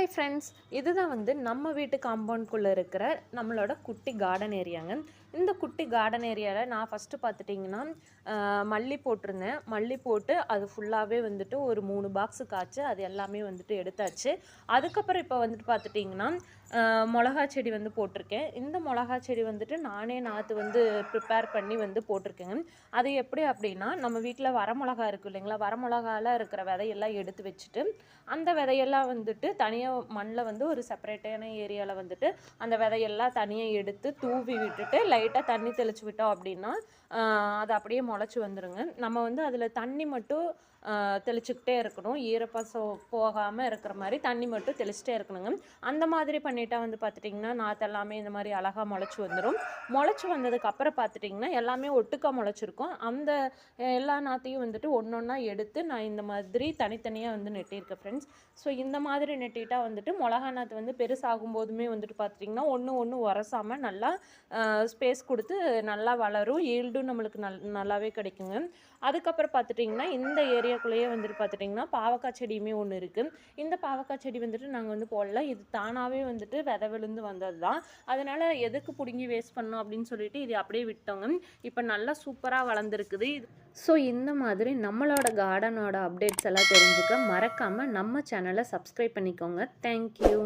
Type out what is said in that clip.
Hi friends, இதுதான் நம்ம வீட்டு காம்பவுண்ட்குள்ளே இருக்கிற நம்மளோட குட்டி கார்டன் ஏரியாங்க. இந்த குட்டி கார்டன் ஏரியாவில் நான் ஃபஸ்ட்டு பார்த்துட்டிங்கன்னா மல்லி போட்டிருந்தேன். மல்லி போட்டு அது ஃபுல்லாகவே ஒரு 3 பாக்ஸு காய்ச்சி அது எல்லாமே எடுத்தாச்சு. அதுக்கப்புறம் இப்போ பார்த்துட்டிங்கன்னா மிளகா செடி போட்டிருக்கேன். இந்த மிளகா செடி நானே நாற்று ப்ரிப்பேர் பண்ணி போட்டிருக்கேங்க. அது எப்படி அப்படின்னா, நம்ம வீட்டில் வரமிளகா இருக்குது இல்லைங்களா, வரமிளகாவில் இருக்கிற விதையெல்லாம் எடுத்து வச்சுட்டு அந்த விதையெல்லாம் தனியாக மண்ணில் ஒரு செப்பரேட்டான ஏரியாவில் அந்த விதையெல்லாம் தனியாக எடுத்து தூவி விட்டுட்டு லைட்டாக தண்ணி தெளித்து விட்டோம் அப்படின்னா அது அப்படியே முளைச்சி வந்துடுங்க. நம்ம அதில் தண்ணி மட்டும் தெளிச்சுக்கிட்டே இருக்கணும். ஈரப்பசம் போகாமல் இருக்கிற மாதிரி தண்ணி மட்டும் தெளிச்சிட்டே இருக்கணுங்க. அந்த மாதிரி பண்ணிட்டா பார்த்துட்டிங்கன்னா நாற்று எல்லாமே இந்த மாதிரி அழகாக முளைச்சி வந்துடும். முளைச்சி வந்ததுக்கப்புறம் பார்த்துட்டிங்கன்னா எல்லாமே ஒட்டுக்காக முளைச்சிருக்கும். அந்த எல்லா நாற்றையும் ஒன்று ஒன்றா எடுத்து நான் இந்த மாதிரி தனித்தனியாக நெட்டியிருக்கேன் ஃப்ரெண்ட்ஸ். ஸோ இந்த மாதிரி நெட்டிட்டா மிளகா நாற்று பெருசாகும் போதுமே பார்த்துட்டிங்கன்னா ஒன்று ஒன்று உரசாமல் நல்லா ஸ்பேஸ் கொடுத்து நல்லா வளரும். ஈல்டும் நம்மளுக்கு நல்லாவே கிடைக்குங்க. அதுக்கப்புறம் பார்த்துட்டிங்கன்னா இந்த ஏரியாக்குள்ளேயே பார்த்துட்டிங்கன்னா பாவக்காய் செடியுமே ஒன்று இருக்குது. இந்த பாவக்காய் செடி நாங்கள் போடல. இது தானாகவே விதை விழுந்து வந்தது தான். அதனால் எதுக்கு பிடுங்கி வேஸ்ட் பண்ணோம் அப்படின்னு சொல்லிட்டு இது அப்படியே விட்டோங்க. இப்போ நல்லா சூப்பராக வளர்ந்துருக்குது. ஸோ இந்த மாதிரி நம்மளோட கார்டனோட அப்டேட்ஸ் எல்லாம் தெரிஞ்சுக்க மறக்காமல் நம்ம சேனலை சப்ஸ்கிரைப் பண்ணிக்கோங்க. தேங்க்யூ.